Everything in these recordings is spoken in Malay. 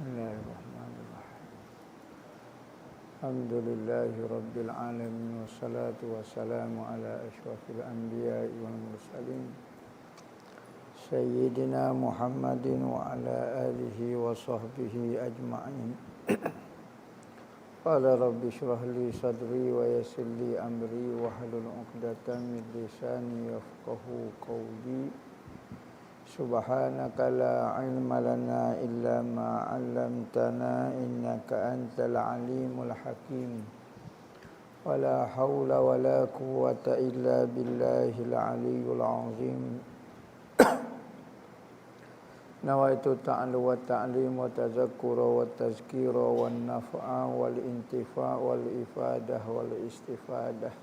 Bismillahirrahmanirrahim. Alhamdulillahi rabbil alamin wassalatu wassalamu ala asyrafil anbiya'i wal mursalin sayyidina Muhammadin wa ala alihi wa sahbihi ajma'in. Qala rabbi shrah li sadri wa yassir li amri wa hlul 'uqdatam min lisani yafqahu qawli. Subhanaka la ilma lana illa ma 'allamtana innaka antal alimul hakim. Wala haula wala quwwata illa billahil aliyyil azim. Nawaitu ta'allu wa ta'lim wa tazakkura wa tazkira wa naf'a wal intifa' wal ifadah wal istifadah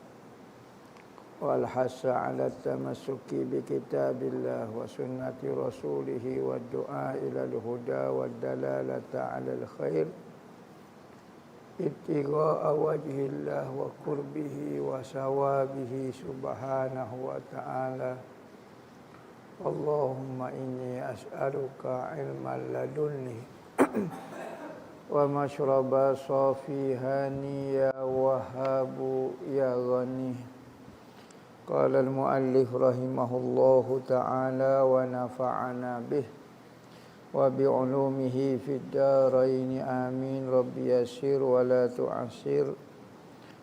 wal hasa ala tamassuki bi kitabillah wa sunnati rasulih wa du'a ila al-huda wa dalalata ala al-khair ibtigha'a wajhillah wa qurbihi wa sawabihi subhanahu wa ta'ala. Allahumma inni as'aluka ilman ladunni wa mashraba safihani ya wahhabu ya ghani. Qala al-muallif rahimahullahu ta'ala wa nafa'ana bih wa bi'ulumihi fid darain amin. Rabbi yassir wa la tu'assir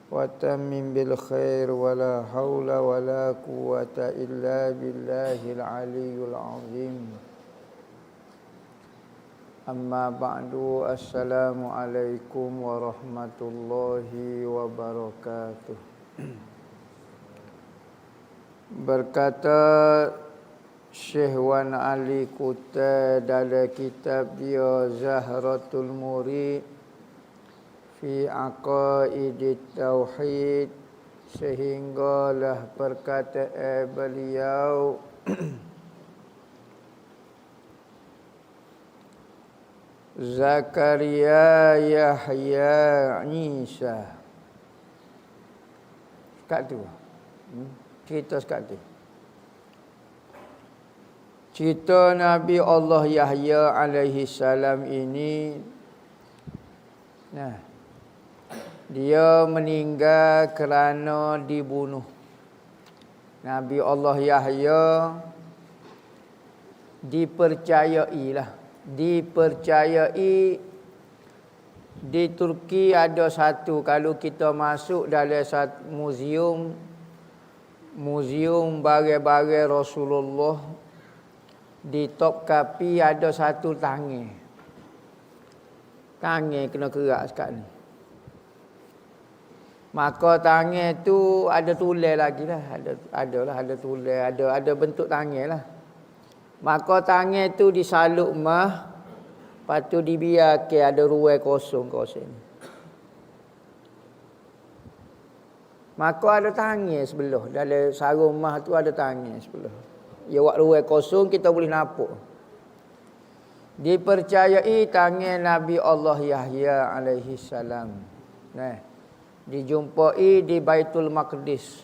wa tammim bil khair wa la haula wa la quwwata illa billahil aliyyil azim. Amma ba'du, assalamu alaikum warahmatullahi wabarakatuh. Berkata Syekh Wan Ali Kutai dalam kitab dia Zahratul Murid fi Aqaidit Tauhid, sehinggalah perkataan beliau Zakaria Yahya Isa. Kat tu. Cerita sekat tu. Cerita Nabi Allah Yahya alaihi salam ini, dia meninggal kerana dibunuh. Nabi Allah Yahya dipercayai di Turki ada satu, kalau kita masuk dalam satu muzium bagai-bagai Rasulullah, di top kapi ada satu tangan kena kerak sekat ni. Maka tangan tu ada tulis lagi lah, ada tulis, ada bentuk tangan lah. Maka tangan tu disaluk mah, lepas tu dibiarkan ada ruang kosong ni. Maka ada tangan sebelah. Dalam sarung mah tu ada tangan sebelah. Ya wak ruang kosong kita boleh nampak. Dipercayai tangan Nabi Allah Yahya alaihi salam. Dijumpai di Baitul Maqdis.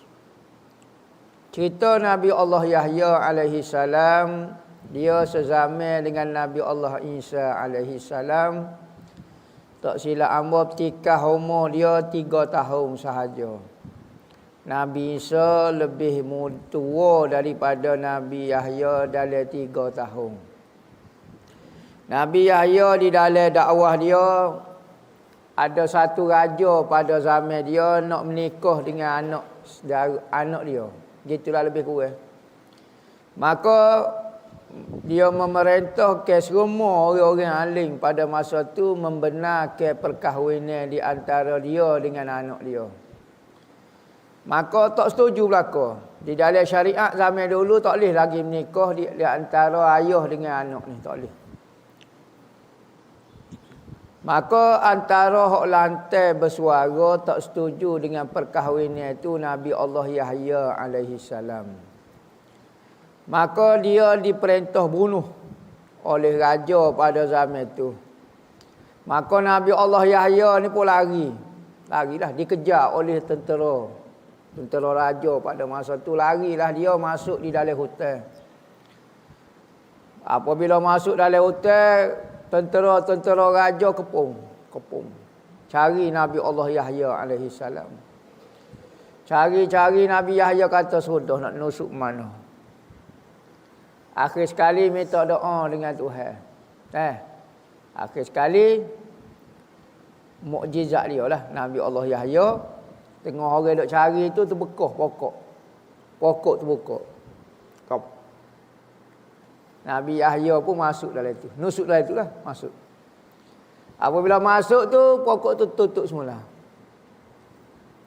Cerita Nabi Allah Yahya alaihi salam, dia sezaman dengan Nabi Allah Isa alaihi salam. Tak silap hamba tikah umur dia 3 tahun sahaja. Nabi Isa lebih tua daripada Nabi Yahya dalam 3 tahun. Nabi Yahya di dalam dakwah dia, ada satu raja pada zaman dia nak menikah dengan anak dia. Gitulah lebih kurang. Maka dia memerintahkan semua orang-orang alim pada masa tu membenarkan perkahwinan di antara dia dengan anak dia. Maka tak setuju belaka. Di dalam syariat zaman dulu tak boleh lagi menikah di antara ayah dengan anak ni, tak boleh. Maka antara hak lantai bersuara tak setuju dengan perkahwinan itu Nabi Allah Yahya alaihi salam. Maka dia diperintah bunuh oleh raja pada zaman itu. Maka Nabi Allah Yahya ni pun larilah dikejar oleh tentera raja pada masa tu. Larilah dia masuk di dalam hutan. Apabila masuk dalam hutan, tentera raja kepung. Cari Nabi Allah Yahya alaihi salam. Cari Nabi Yahya kata sudah nak nusuk mana. Akhir sekali minta doa dengan Tuhan. Akhir sekali mukjizat dia lah. Nabi Allah Yahya tengah orang duk cari tu terbekah pokok. Pokok terbekah. Nabi Yahya pun masuk dalam itu. Nusuk dalam itulah, masuk. Apabila masuk tu pokok tu tutup semula.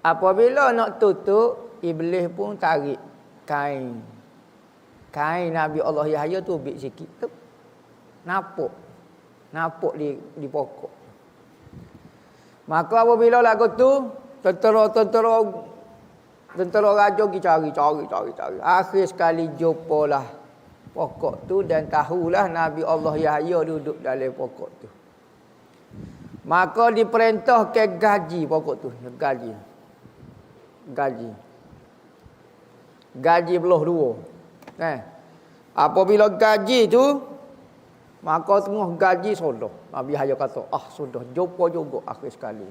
Apabila nak tutup, iblis pun tarik kain. Kain Nabi Allah Yahya tu ambil sikit. Napuk di pokok. Maka apabila lagu tu tentera raja pergi cari. Akhir sekali jumpalah pokok tu dan tahulah Nabi Allah Yahya duduk dalam pokok tu. Maka diperintah ke gaji pokok tu, gaji belah dua. Apabila gaji tu, maka tengah gaji sudah. Nabi Yahya kata, sudah jumpa juga akhir sekali.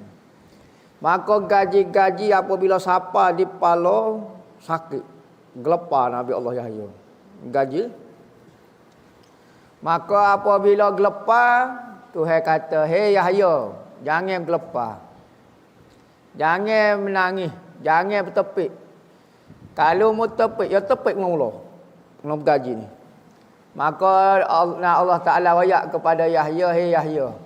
Maka gaji apabila sapa di pala sakit, gelepar Nabi Allah Yahya. Gaji. Maka apabila gelepar, Tuhan kata, "Hei Yahya, jangan gelepar. Jangan menangis, jangan bertepik. Kalau mau tepik, ya tepik mula. Mula gaji ni." Maka Allah Ta'ala wayak kepada Yahya, "Hei Yahya,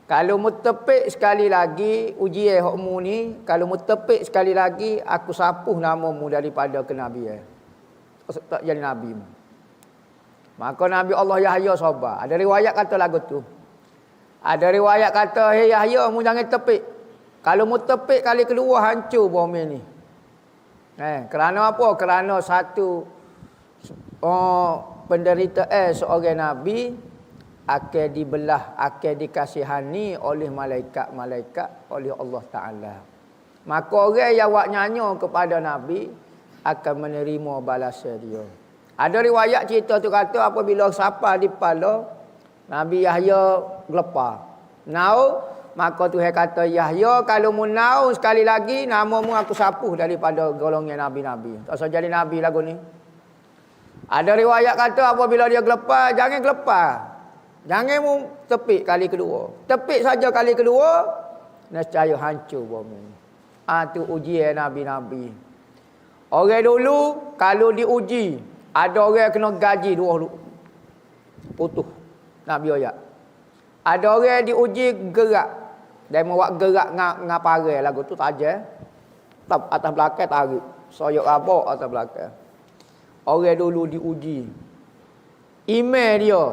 kalau mu tepik sekali lagi ujian hokmu ni, kalau mu tepik sekali lagi aku sapuh namamu daripada kenabian. Tak jadi nabi mu." Maka Nabi Allah Yahya sabar. Ada riwayat kata lagu tu. Ada riwayat kata, "Hei Yahya, mu jangan tepik. Kalau mu tepik kali kedua hancur bumi ni." Kerana apa? Kerana satu penderitaan seorang nabi akan dibelah, akan dikasihani oleh malaikat-malaikat oleh Allah Ta'ala. Maka orang yang buat nyanyi kepada nabi akan menerima balasan dia. Ada riwayat cerita tu kata apabila sapa di pala Nabi Yahya gelepar. Nau, maka Tuhan kata, "Yahya, kalau mu nau sekali lagi namamu aku sapuh daripada golongan nabi-nabi." Tak usah jadi nabi lagu ni. Ada riwayat kata apabila dia gelepar, jangan gelepar. Jangan mu tepik kali kedua. Tepik saja kali kedua, nescaya hancur bumi. Itu ujian nabi-nabi. Orang dulu kalau diuji, ada orang kena gaji dua putus. Nabi ayat. Ada orang diuji gerak. Dia mau buat gerak ngaparai lagu tu saja. Atas belakang tarik. Soyok rabak atas belakang. Orang dulu diuji. Iman dia.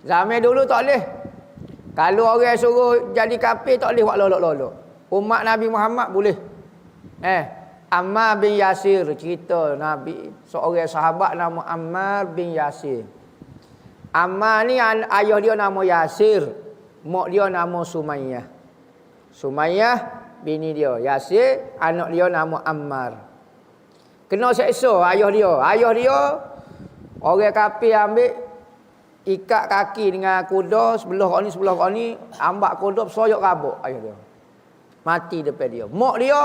Zaman dulu tak boleh. Kalau orang suruh jadi kafir tak boleh buat lolok-lolok. Umat Nabi Muhammad boleh. Ammar bin Yasir, cerita Nabi, seorang sahabat nama Ammar bin Yasir. Ammar ni ayah dia nama Yasir, mak dia nama Sumayyah. Sumayyah bini dia, Yasir anak dia nama Ammar. Kena seksa ayah dia. Ayah dia orang kafir ambil ikat kaki dengan kuda sebelah kau ni, ambak kuda soyok rabuk ayah dia. Mati depan dia. Mak dia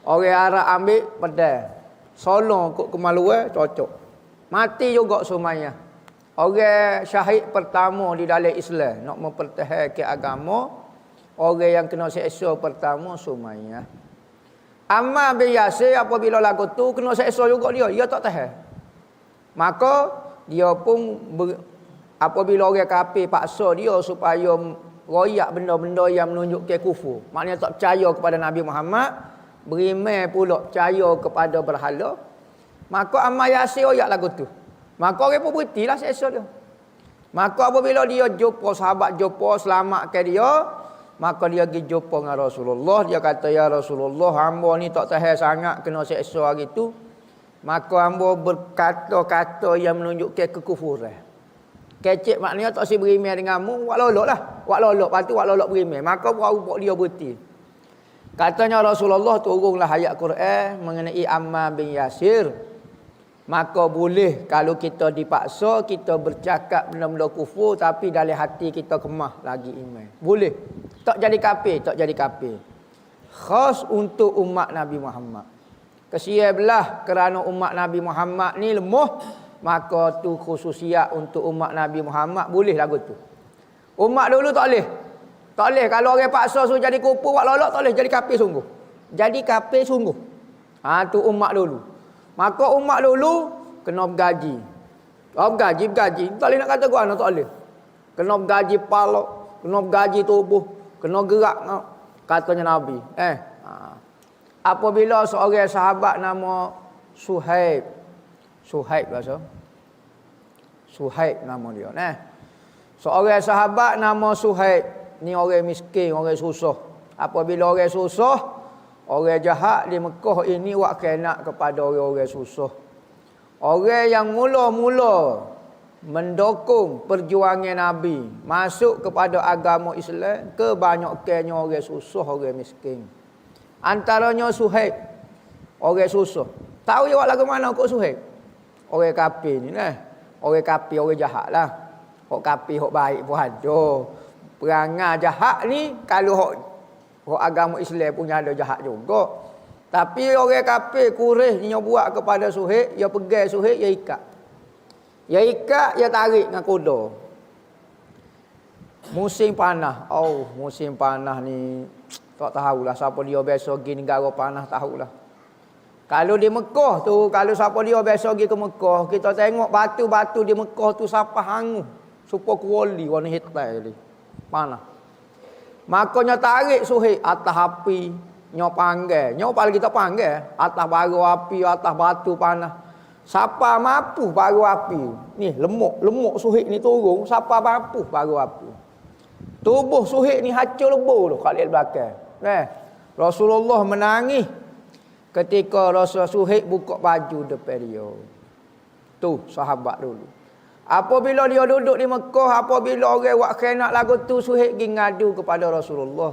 orang Arab ambil pedang. Solong kok kemaluan cocok. Mati juga Sumayyah. Orang syahid pertama di dalam Islam nak mempertahankan agama, orang yang kena seksa pertama Sumayyah. Ammar bin Yasir apabila lagu tu kena seksa juga dia tak tahan. Maka dia pun apabila orang kafir paksa dia supaya royak benda-benda yang menunjukkan kufur, maknanya tak percaya kepada Nabi Muhammad, beriman pula percaya kepada berhala, maka Ammar Yasir royak lagu tu. Maka orang pun berhentilah seksa dia. Maka apabila dia jumpa sahabat, selamatkan dia, maka dia pergi jumpa dengan Rasulullah. Dia kata, "Ya Rasulullah, hamba ni tak tahan sangat kena seksa hari tu. Maka hamba berkata-kata yang menunjukkan kekufuran. Kecek maknanya tak si beriman denganmu, buat lolok lah. Buat lolok, lepas tu buat lolok beriman. Maka baru dia berhenti. Katanya Rasulullah turunlah ayat Quran mengenai Ammar bin Yasir. Maka boleh kalau kita dipaksa, kita bercakap benda-benda kufur tapi dalam hati kita kemah lagi iman. Boleh. Tak jadi kafir, tak jadi kafir. Khas untuk umat Nabi Muhammad. Kesian belah kerana umat Nabi Muhammad ni lemah, maka tu khususiat untuk umat Nabi Muhammad boleh lagu tu. Umat dulu tak boleh. Tak boleh kalau orang paksa suruh jadi kufur buat lolok tak boleh jadi kafir sungguh. Jadi kafir sungguh. Tu umat dulu. Maka umat dulu kena bergaji. Bergaji. Tak boleh nak kata gua tak boleh. Kena bergaji palak, kena bergaji tubuh, kena gerak katanya Nabi. Apabila seorang sahabat nama Suhaib. Suhaib bahasa. Suhaib nama dia. Seorang sahabat nama Suhaib. Ni orang miskin, orang susah. Apabila orang susah, orang jahat di Mekah ini buat kena kepada orang-orang susah. Orang yang mula-mula mendukung perjuangan Nabi masuk kepada agama Islam, kebanyakannya orang susah, orang miskin. Antaranya Suhaib, orang susah. Tahu dia buat lagu mana kok Suhaib? Orang kafir ni lah. Orang kafir, orang jahat lah. Orang kafir, orang baik pun ada. Perangai jahat ni kalau orang agama Islam punya ada jahat juga. Tapi orang kafir kurih dia buat kepada Suhaib, dia pegang Suhaib, dia ikat. Dia ikat, dia tarik dengan kuda. Musim panas. Musim panas ni tak tahulah siapa dia biasa pergi negara panas tahulah. Kalau di Mekah tu, kalau siapa dia biasa pergi ke Mekah, kita tengok batu-batu di Mekah tu siapa hangus. Supaya kuali warna hitam tadi. Panas. Makanya tarik Suhaib atas api, nyo panggil. Nyo paling kita panggil atas bara api, atas batu panas. Siapa mampu bara api? Ni lemuk Suhaib ni turun, siapa mampu bara api? Tubuh Suhaib ni hancur lebur tu kat belakang. Rasulullah menangis ketika Rasul Suhaib buka baju depan dia. Tu sahabat dulu. Apabila dia duduk di Mekah, apabila orang buat khianat lagu tu, Suhaib pergi ngadu kepada Rasulullah.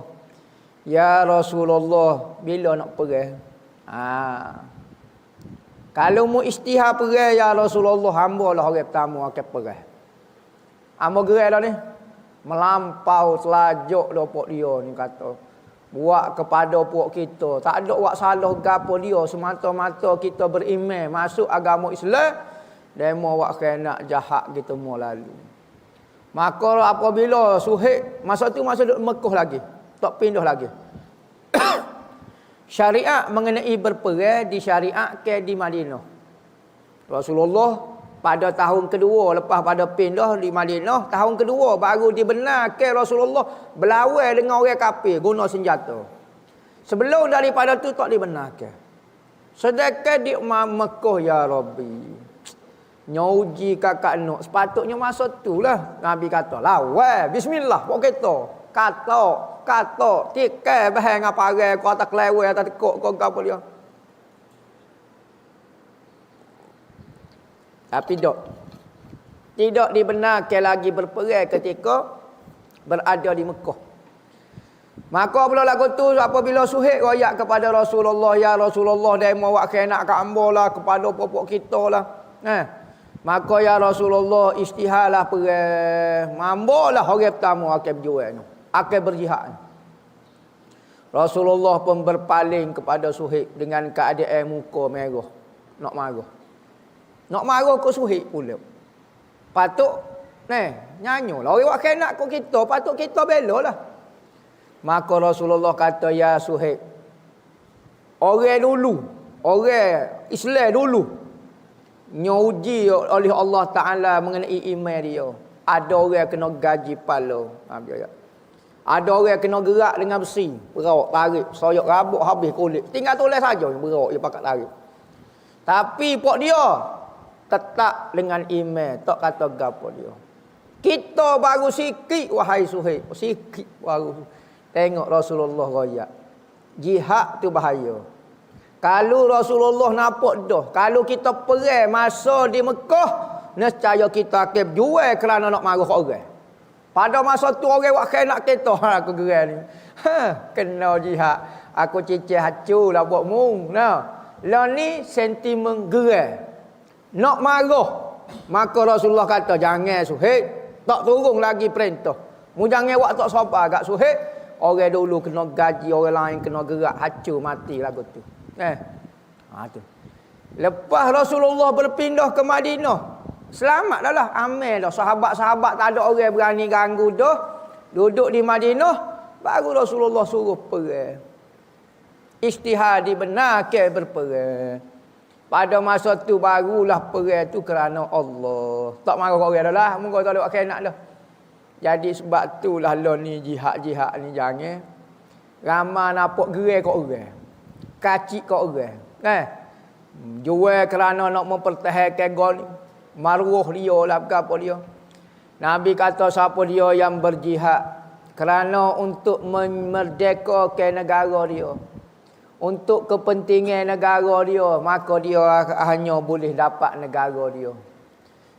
Ya Rasulullah, bila nak perang? Kalau mu istihar perang ya Rasulullah, hamba lah orang pertama akan perang. Hamba gerai dah ni. Melampau selajuk dah pok dia ni kata. Buat kepada pok kita. Tak ada buat salah gapo dia. Semata-mata kita beriman masuk agama Islam. Demo buat khianat jahat kita mau lalu. Maka apabila Suhaib masa tu masa duduk Mekah lagi, tak pindah lagi. Syariat mengenai berperang disyariatkan di Madinah. Rasulullah pada tahun kedua lepas pada pindah di Madinah, tahun kedua baru dibenarkan Rasulullah berlawan dengan orang kafir guna senjata. Sebelum daripada tu tak dibenarkan. Sedangkan di Mekah ya Rabbi. Nyauji kakak nok. Sepatutnya masa tu lah Nabi kata, lawan bismillah buat kita. Kata tikai bahan apa arang kau atas kelewai atas tekuk kau apa dia. Tapi tidak dibenarkan lagi berperang ketika berada di Mekah. Maka apabila lagu tu apabila Suhaib royak kepada Rasulullah, ya Rasulullah dia mau buat khianat kat hamba lah kepada pokok kita lah. Maka ya Rasulullah istihalah perang. Mambolah orang pertama akan berjuang, akan berjihad. Rasulullah pun berpaling kepada Suhaib dengan keadaan muka merah, nak marah. Nak marah ke Suhaib pula. Patut nyanyolah orang buat khianat ke kita, patut kita belalah. Maka Rasulullah kata, ya Suhaib, orang dulu, orang Islam dulu nyuji oleh Allah Ta'ala mengenai iman dia. Ada orang kena gaji pala. Ada orang kena gerak dengan besi. Berawak, tarik, soyok rabuk, habis kulit. Tinggal tulis saja berawak, dia pakat tarik. Tapi pok dia tetap dengan iman. Tak kata gapo dia. Kita baru sikit, wahai Suhaib. Sikit baru. Tengok Rasulullah royak. Jihad tu bahaya. Kalau Rasulullah nampak dah, kalau kita perang masa di Mekah, nescaya kita akan berjuang kerana nak marah orang. Pada masa tu orang buat khianat kita, aku gerai ni. Kena jihad. Aku cicih hacu lah buat mu. Lah ni sentimen gerai. Nak marah. Maka Rasulullah kata, jangan Suhaib. Tak turun lagi perintah. Mu jangan buat tak sabar kat Suhaib. Orang dulu kena gaji, orang lain kena gerak, hancur mati lagu tu. Tu. Lepas Rasulullah berpindah ke Madinah, selamat dah lah, aman dah. Sahabat-sahabat tak ada orang berani ganggu dah. Duduk di Madinah, baru Rasulullah suruh perang. Ijtihad dibenarkan berperang. Pada masa tu barulah perang tu kerana Allah. Tak marah orang dah lah, moga tak ada nak dah. Jadi sebab itulah lah ni jihad-jihad ni jangan ramai nampak gerai kat orang. Kacik kat orang. Jual kerana nak mempertahankan gol ni. Maruah dia lah apa dia. Nabi kata siapa dia yang berjihad kerana untuk memerdekakan negara dia, untuk kepentingan negara dia, maka dia hanya boleh dapat negara dia.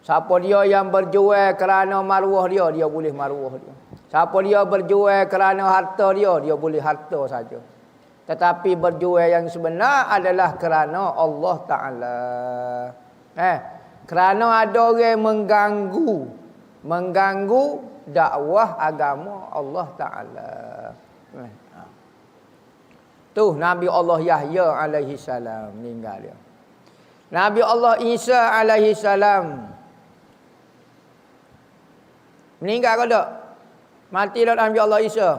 Siapa dia yang berjual kerana maruah dia, dia boleh maruah dia. Siapa dia berjual kerana harta dia, dia boleh harta saja. Tetapi berjual yang sebenar adalah kerana Allah Ta'ala. Kerana ada orang mengganggu dakwah agama Allah Ta'ala. Tu Nabi Allah Yahya alaihi salam meninggal dia. Nabi Allah Isa alaihi salam meninggal ke tak? Mati tak Nabi Allah Isa?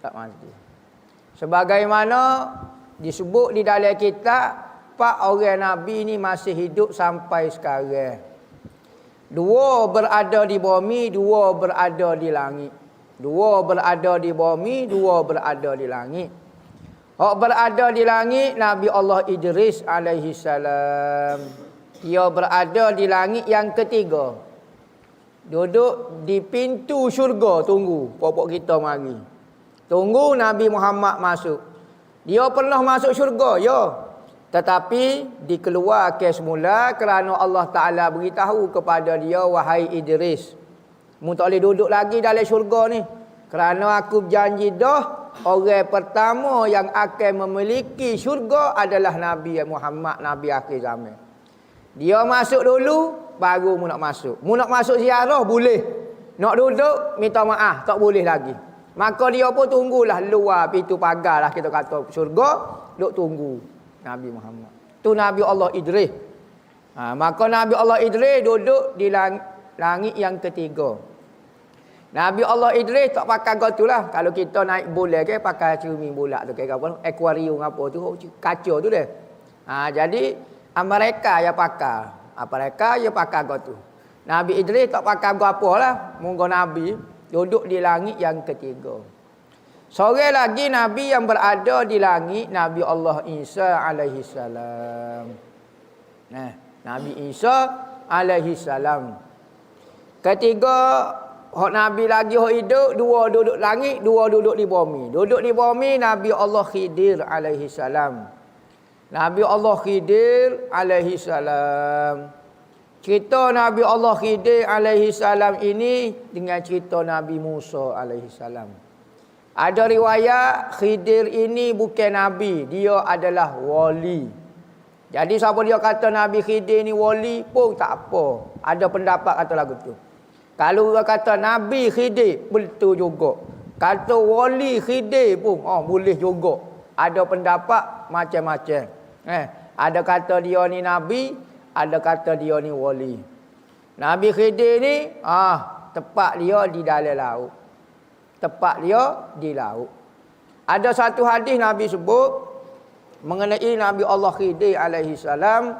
Tak mati. Sebagaimana disebut di dalam kitab, 4 orang Nabi ni masih hidup sampai sekarang. 2 berada di bumi, 2 berada di langit. 2 berada di bumi, 2 berada di langit. Hak berada di langit, Nabi Allah Idris alaihi salam. Dia berada di langit yang ketiga. Duduk di pintu syurga tunggu pokok kita mari. Tunggu Nabi Muhammad masuk. Dia pernah masuk syurga, ya. Tetapi dikeluarkan semula kerana Allah Ta'ala beritahu kepada dia, wahai Idris, mu tak boleh duduk lagi dalam syurga ni. Kerana aku berjanji dah, orang pertama yang akan memiliki syurga adalah Nabi Muhammad, Nabi akhir zaman. Dia masuk dulu, baru mu nak masuk. Mu nak masuk ziarah boleh. Nak duduk minta maaf tak boleh lagi. Maka dia pun tunggulah luar pintu pagar lah kita kata syurga, duk tunggu Nabi Muhammad. Tu Nabi Allah Idris. Maka Nabi Allah Idris duduk di langit yang ketiga. Nabi Allah Idris tak pakai gatulah. Kalau kita naik bola ke pakai cermin bola tu kayak apa? Akuarium apa tu, kaca tu dia. Jadi mereka yang pakai. Mereka yang pakai gatu. Nabi Idris tak pakai apa lah. Munggu Nabi duduk di langit yang ketiga. Seorang lagi Nabi yang berada di langit, Nabi Allah Isa alaihi salam. Nabi Isa alaihi salam. Ketiga hak Nabi lagi hak hidup, 2 duduk langit, 2 duduk di bumi. Duduk di bumi Nabi Allah Khidir alaihi salam. Nabi Allah Khidir alaihi salam. Cerita Nabi Allah Khidir alaihi salam ini dengan cerita Nabi Musa alaihi salam. Ada riwayat Khidir ini bukan Nabi, dia adalah wali. Jadi siapa dia kata Nabi Khidir ni wali pun tak apa. Ada pendapat kata lagu tu. Kalau dia kata Nabi Khidir, betul juga. Kata wali Khidir pun boleh juga. Ada pendapat macam-macam. Ada kata dia ni Nabi, ada kata dia ni wali. Nabi Khidir ni tepat dia di dalam laut. Tepat dia di laut. Ada satu hadis Nabi sebut mengenai Nabi Allah Khidir alaihi salam.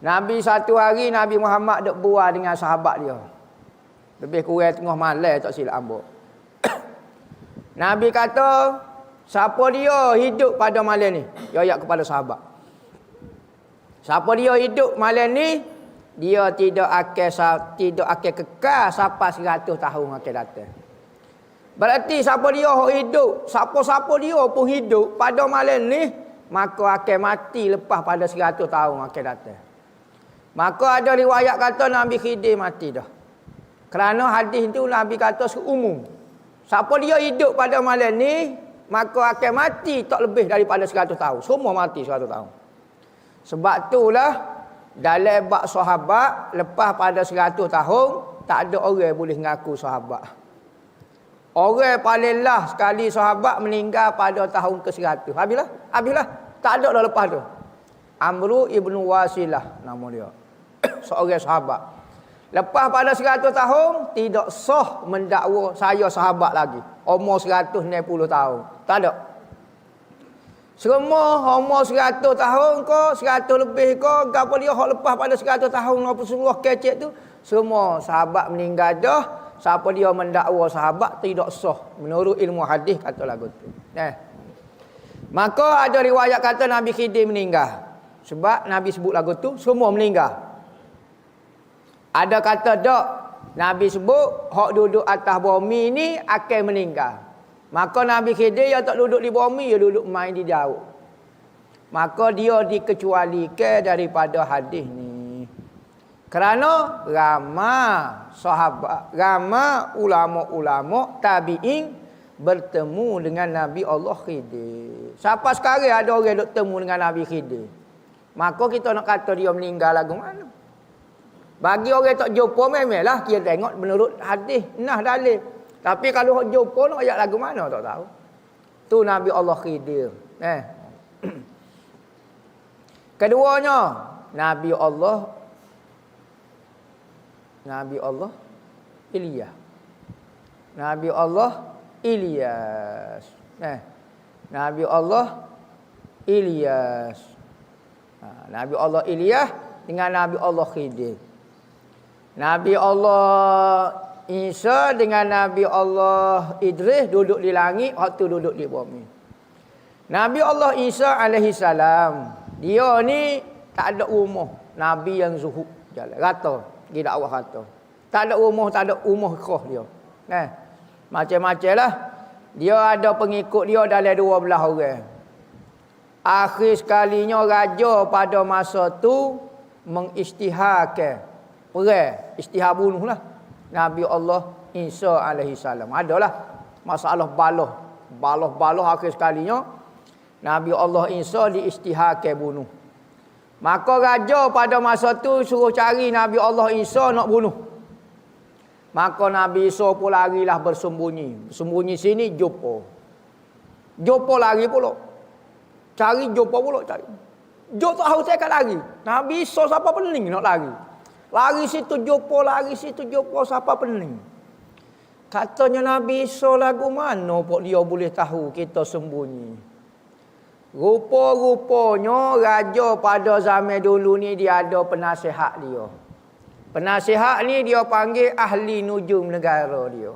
Nabi satu hari Nabi Muhammad duk buat dengan sahabat dia. Lebih kurang tengah malam tak silap ambok. Nabi kata, siapa dia hidup pada malam ni? Dia ayat kepada sahabat. Siapa dia hidup malam ni, dia tidak akan kekal sampai 100 tahun akan datang. Berarti siapa dia hidup, siapa-siapa dia pun hidup pada malam ni, maka akan mati lepas pada 100 tahun akan datang. Maka ada riwayat kata Nabi Khidir mati dah. Kerana hadis itu Nabi kata seumum. Siapa dia hidup pada malam ni, maka akan mati tak lebih daripada 100 tahun. Semua mati 100 tahun. Sebab itulah Dalam bab sahabat, lepas pada 100 tahun, tak ada orang boleh ngaku sahabat. Orang paling last sekali sahabat meninggal pada tahun ke-100. Habislah. Tak ada dah lepas tu. Amru ibnu Wasilah nama dia. Seorang sahabat. Lepas pada 100 tahun, tidak sah mendakwa saya sahabat lagi. Umur 160 tahun. Tak ada. Semua umur 100 tahun ke, 100 lebih ke, gapo dia hak lepas pada 100 tahun Rasulullah kecek tu, semua sahabat meninggal dah. Siapa dia mendakwa sahabat tidak sah menurut ilmu hadis kata lagu tu. Maka ada riwayat kata Nabi Khidir meninggal. Sebab Nabi sebut lagu tu semua meninggal. Ada kata tak, Nabi sebut hak duduk atas bumi ni akan meninggal. Maka Nabi Khidir yang tak duduk di bumi, dia duduk main di daun. Maka dia dikecualikan daripada hadis ni. Kerana ramai sahabat, ramai ulama-ulama tabi'in bertemu dengan Nabi Allah Khidir. Sampai sekarang ada orang duk temu dengan Nabi Khidir. Maka kita nak kata dia meninggal lagu mana? Bagi orang tak jumpa memanglah kita tengok menurut hadis, nah dalil. Tapi kalau hok jumpa nak ayat lagu mana tak tahu. Tu Nabi Allah Khidir. Keduanya, Nabi Allah Ilyas. Nabi Allah Ilyas. Nabi Allah Ilyas. Nabi Allah Ilyas dengan Nabi Allah Khidir. Nabi Allah Isa dengan Nabi Allah Idris duduk di langit, waktu duduk di bumi. Nabi Allah Isa alaihi salam, dia ni tak ada rumah. Nabi yang zuhud jalan rata. Dia dakwah kata. Tak ada rumah khas dia. Macam-macam lah. Dia ada pengikut dia dalam 12 orang. Akhir sekalinya raja pada masa tu mengisytiharkan perang, isytihar bunuh lah Nabi Allah Isa alaihi salam. Adalah masalah balah akhir sekalinya Nabi Allah Isa diisytiharkan bunuh. Maka raja pada masa tu suruh cari Nabi Allah Isa nak bunuh. Maka Nabi Isa pun larilah bersembunyi. Bersembunyi sini Jumpa lari pula. Cari jumpa pula cari. Jumpa tak tahu saya kat lari. Nabi Isa siapa pening nak lari. Lari situ jumpa siapa pening. Katanya Nabi Isa lagu mana pun dia boleh tahu kita sembunyi. Rupa-rupanya raja pada zaman dulu ni dia ada penasihat dia. Penasihat ni dia panggil ahli nujum negara dia.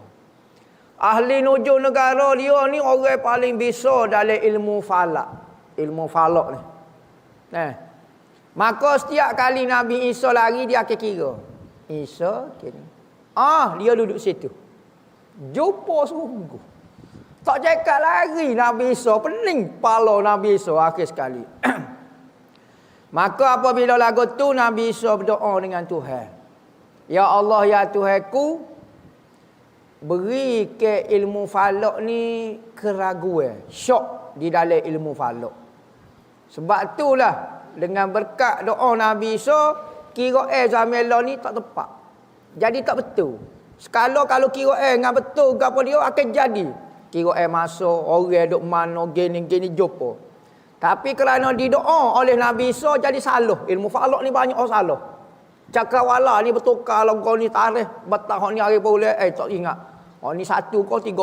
Ahli nujum negara dia ni orang paling besar dalam ilmu falak. Ilmu falak ni. Maka setiap kali Nabi Isa lari dia akan kira. Isa kini. Dia duduk situ. Jumpa sungguh. Tak cakap lari Nabi Isa. Pening kepala Nabi Isa akhir sekali. Maka apabila lagu tu Nabi Isa berdoa dengan Tuhan. Ya Allah ya Tuhanku, beri ke ilmu falak ni keraguan, syok di dalam ilmu falak. Sebab itulah dengan berkat doa Nabi Isa, kira zaman lah ni tak tepat. Jadi tak betul. Sekala kalau kira dengan betul gapo dia akan jadi. Kira masuk orang duk mana gini jumpa. Tapi kerana didoa oleh Nabi Isa jadi salah. Ilmu falak ni banyak orang salah. Cakrawala ni bertukar lah kau ni tarikh betah ni hari boleh tak ingat. Ni 1 kau 30.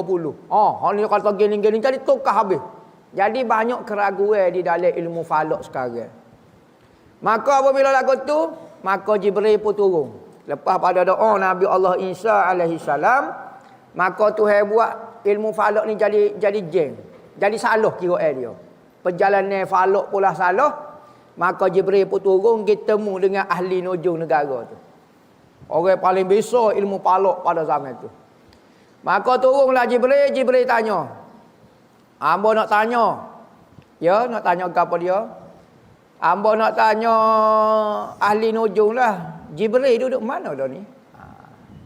Ni kata gini jadi tukar habis. Jadi banyak keraguan di dalam ilmu falak sekarang. Maka apabila lagu tu, maka Jibril pun turun. Lepas pada doa Nabi Allah Isa alaihi salam, maka Tuhan buat ilmu falak ni jadi jeng. Jadi salah kira dia. Perjalanan falak pula salah. Maka Jibril pun turun kita temu dengan ahli nujum negara tu. Orang paling besar ilmu falak pada zaman tu. Maka turunlah Jibril tanya. Hamba nak tanya. Ya, nak tanya apa dia? Hamba nak tanya ahli nujum lah. Jibril duduk mana dah ni?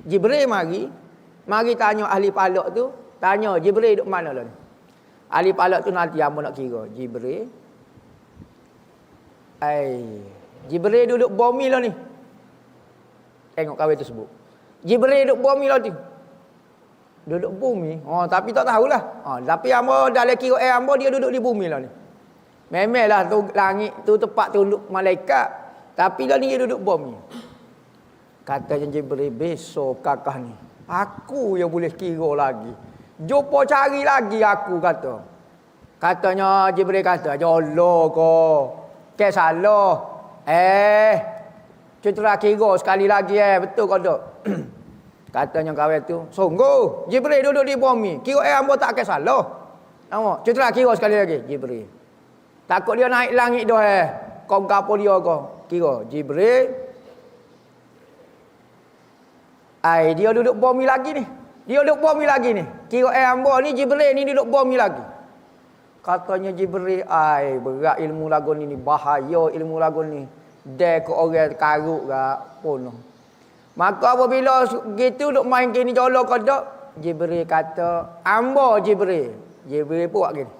Jibril mari tanya ahli falak tu. Tanya Jibril duduk mana dah ni? Ahli falak tu nanti hamba nak kira. Jibril. Jibril duduk bumi lah ni. Tengok kawan tersebut. Jibril duduk bumi lah tu. Duduk bumi. Oh, tapi tak tahulah. Tapi hamba dalam kira hamba dia duduk di bumi lah ni. Memanglah tu langit tu tempat tunduk malaikat. Tapi lah ni dia duduk bumi. Kata Jibril, besok kakak ni. Aku yang boleh kira lagi. Jumpa cari lagi aku kata. Katanya Jibril kata, jolo ko. Ke salah. Cutera kira sekali lagi betul kau tak? Katanya kawan tu, sungguh Jibril duduk di bumi. Kira hamba tak akan salah. Nampak? Cutera kira sekali lagi Jibril. Takut dia naik langit dah Kau gapo dia kau? Kira Jibril. Dia duduk bumi lagi ni. Dia duduk bumi lagi ni. Kira hamba ni Jibril ni duduk bumi lagi. Katanya Jibril, berat ilmu lagu ni, bahaya ilmu lagu ni. Dia ke orang karuk gak pono. Maka apabila gitu duk main gini jolo kodok, Jibril kata, "Hamba Jibril." Jibril buat gini.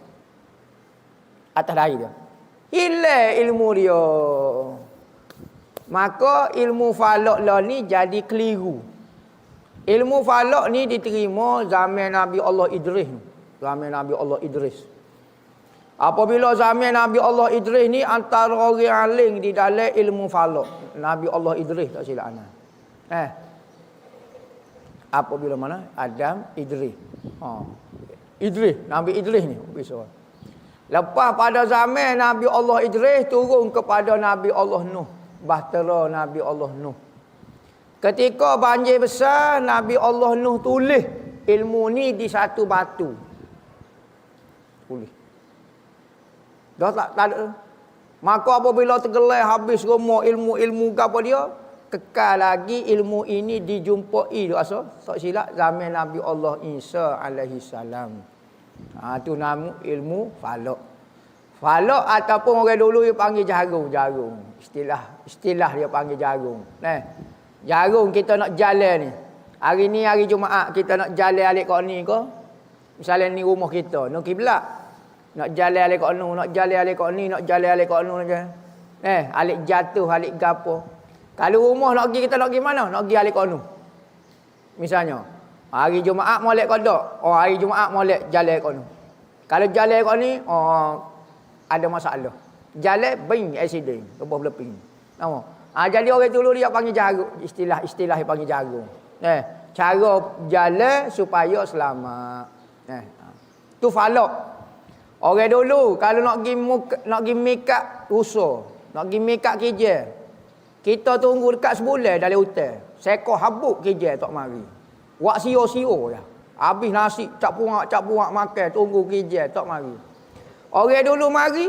Atas dahi dia. Hilang ilmu dia. Maka ilmu falak lah ni jadi keliru. Ilmu falak ni diterima zaman Nabi Allah Idris. Zaman Nabi Allah Idris. Apabila zaman Nabi Allah Idris ni antara orang alim di dalam ilmu falak. Nabi Allah Idris tak silap ana. Apabila mana? Adam Idris. Idris, Nabi Idris ni bisa. Lepas pada zaman Nabi Allah Idris turun kepada Nabi Allah Nuh. Bahtera Nabi Allah Nuh. Ketika banjir besar, Nabi Allah Nuh tulis ilmu ni di satu batu. Tulis. Dah tak ada. Maka apabila tergelai habis semua ilmu-ilmu apa dia, kekal lagi ilmu ini dijumpai tu asal tak silap zaman Nabi Allah Isa alaihi salam. Tu nama ilmu falak. Falak ataupun orang dulu dia panggil jarum. Istilah dia panggil jarum. Jarum kita nak jalan ni. Hari ni hari Jumaat kita nak jalan alik kat ni ke? Misalnya ni rumah kita, nak kiblat. Nak jalan alik kat ni, nak jalan alik kat ni, nak jalan alik kat ni. Alik jatuh, alik gapo. Kalau rumah nak pergi, kita nak pergi mana? Nak pergi alik kat ni. Misalnya, hari Jumaat molek kodok. Hari Jumaat molek jalan kat ni. Kalau jalan kat ni, ada masalah. Jalan bing accident, lepas beleping. Nampak? Jadi orang dulu dia panggil jarum. Istilah dia panggil jarum. Cara jalan supaya selamat. Tu falak. Orang dulu kalau nak pergi mikak rusuh, nak pergi mikak kijel. Kita tunggu dekat sebulan dalam hotel. Seko habuk kijel tak mari. Wak sio-sio ya. Habis nasi cak puak makan tunggu kijel tak mari. Orang dulu mari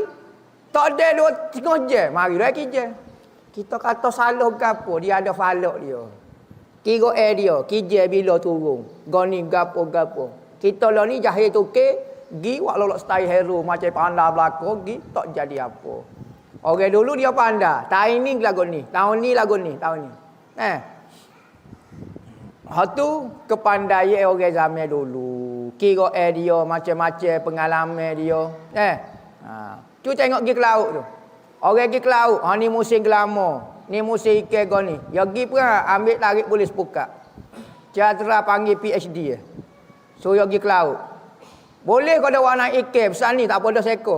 tak ada 2.5 jam mari dah kijel. Kita kata salah gapo, dia ada falak dia. Kira dia, kijel bila turun. Goni gapo-gapo. Kita lah ni jahil tukar gi wak lolok style hero macam pandai belakang gi tak jadi apa. Orang dulu dia pandai. Tahun ni lagu ni, tahun ni lagu ni, tahun ni. Hatu kepandaian orang zaman dulu. Kira dia macam-macam pengalaman dia. Tu tengok gi ke laut tu. Orang gi ke laut, ni musim gelama. Ni musim ikan goni. Ya gi perang ambil tarik polis pukat. Jadra panggil PhD. So ya gi ke laut. Boleh kau ada warna ikan besar ni tak apa dah seko.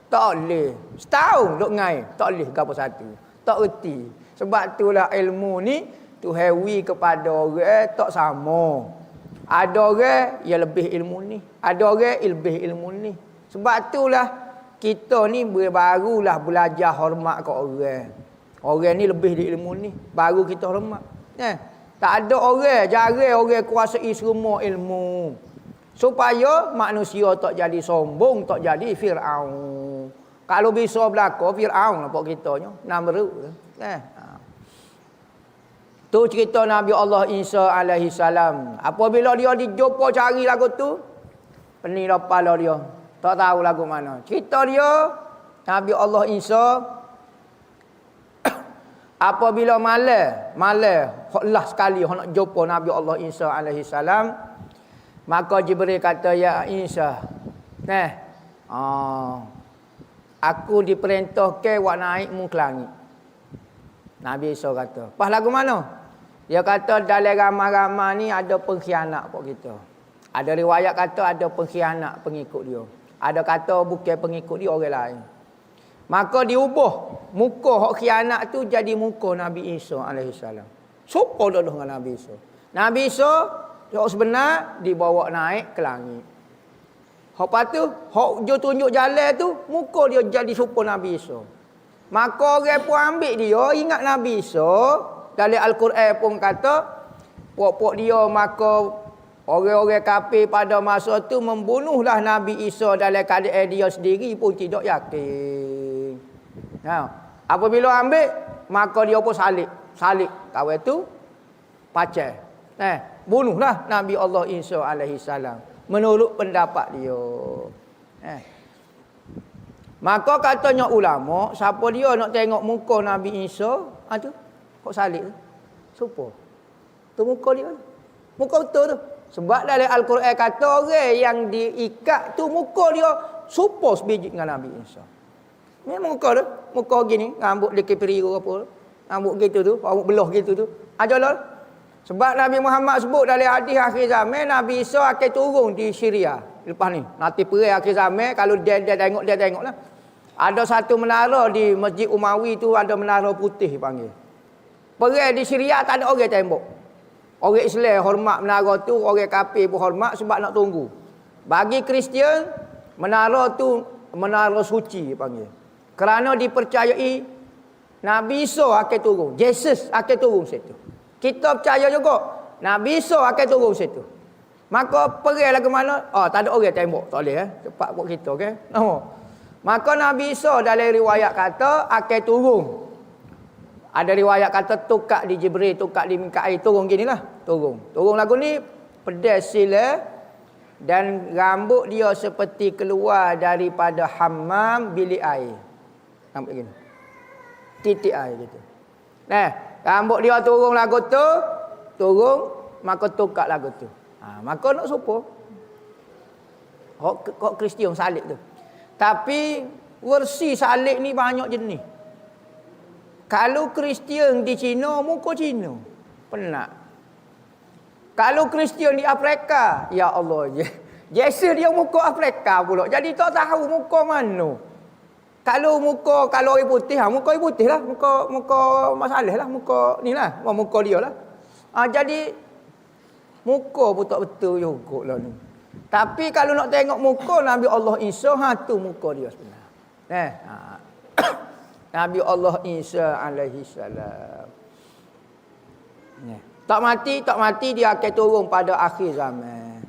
Tak boleh. Setahun duk ngai, tak boleh gapo satu. Tak erti. Sebab itulah ilmu ni tu hewi kepada orang tak sama. Ada orang yang lebih ilmu ni, ada orang lebih ilmu ni. Sebab itulah kita ni barulah belajar hormat kat orang. Orang ni lebih di ilmu ni, baru kita hormat. Tak ada orang, jarang orang kuasai semua ilmu. Supaya manusia tak jadi sombong, tak jadi Fir'aun. Kalau bisa berlaku Fir'aun nampak kitanya, Namrud. Tu cerita Nabi Allah Isa alaihi salam. Apabila dia dijumpa cari lagu tu, pening kepala dia. Tak tahu lagu mana. Cerita dia Nabi Allah Isa apabila malam lah sekali nak jumpa Nabi Allah Isa alaihi salam. Maka Jibril kata, ya Isa, aku diperintahkan wak naik mu ke langit. Nabi Isa kata. Pas lagu mana? Dia kata dalam ramai-ramai ni ada pengkhianat pok kita. Ada riwayat kata ada pengkhianat pengikut dia. Ada kata bukan pengikut dia orang lain. Maka diubah muka hak khianat tu jadi muka Nabi Isa alaihissalam. Siapa dah dengan Nabi Isa? Nabi Isa hak sebenar dibawa naik ke langit. Hak patu hak dia tunjuk jalan tu muka dia jadi serupa Nabi Isa. Maka orang pun ambil dia ingat Nabi Isa. Dalam Al-Quran pun kata puak-puak dia maka orang-orang kafir pada masa tu membunuhlah Nabi Isa dalam keadaan dia sendiri pun tidak yakin. Nah, apabila ambil maka dia pun salib kawan tu pacai. Bunuhlah Nabi Allah Isa alaihi salam menurut pendapat dia. Maka katanya ulama, siapa dia nak tengok muka Nabi Isa, tu kok salib tu. Siapa? Tu muka dia. Muka betul tu. Sebab dalam Al-Quran kata orang yang diikat tu muka dia serupa sebiji dengan Nabi Isa. Memang muka tu, muka gini, rambut dekat periru apa. Rambut gitu tu, rambut belah gitu tu. Ajalah. Sebab Nabi Muhammad sebut dalam hadis akhir zaman Nabi Isa akan turun di Syria. Lepas ni, nanti perang akhir zaman kalau dia tengoklah. Ada satu menara di Masjid Umawi tu ada menara putih panggil. Perang di Syria tak ada orang tembok. Orang Islam hormat menara tu, orang kafir pun hormat sebab nak tunggu. Bagi Kristian, menara tu menara suci panggil. Kerana dipercayai Nabi Isa akan turun. Yesus akan turun situ. Kita percaya juga Nabi Isa akan turun situ. Maka perang lagu mana? Tak ada orang tembok. Tak boleh cepat buat kita okey. Maka Nabi Isa dalam riwayat kata akan turun. Ada riwayat kata tukak di Jibril, tukak di Mikail, turun ginilah. Turun lagu ni pedas sila dan rambut dia seperti keluar daripada hammam bilik air. Rambut gini. Titik air gitu. Rambut dia turun lagu tu, maka tukak lagu tu. Maka nak sopo? Kok Kristian salib tu. Tapi versi salib ni banyak jenis. Kalau Kristian di Cina, muka Cina. Penat. Kalau Kristian di Afrika, ya Allah. Yesus dia muka Afrika pula. Jadi tak tahu muka mana. Kalau orang putih, muka orang putih lah. Muka masalah lah. Muka ni lah. Muka dia lah. Jadi, muka pun tak betul juga lah ni. Tapi kalau nak tengok muka Nabi Allah Isa, tu muka dia sebenar. Nabi Allah Isa alaihi salam. Tak mati dia akan turun pada akhir zaman.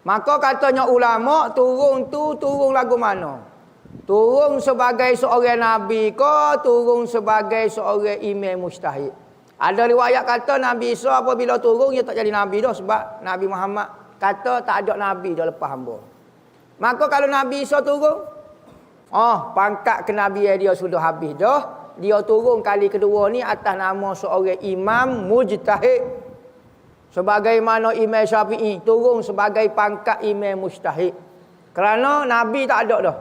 Maka katanya ulama turun lagu mana? Turun sebagai seorang nabi ke turun sebagai seorang imam mujtahid? Ada riwayat kata Nabi Isa apabila turun dia tak jadi nabi dah sebab Nabi Muhammad kata tak ada nabi dah lepas hamba. Maka kalau Nabi Isa turun, pangkat kenabian dia sudah habis dah. Dia turun kali kedua ni atas nama seorang imam mujtahid. Sebagaimana Imam Syafi'i turun sebagai pangkat imam mujtahid. Kerana nabi tak ada dah.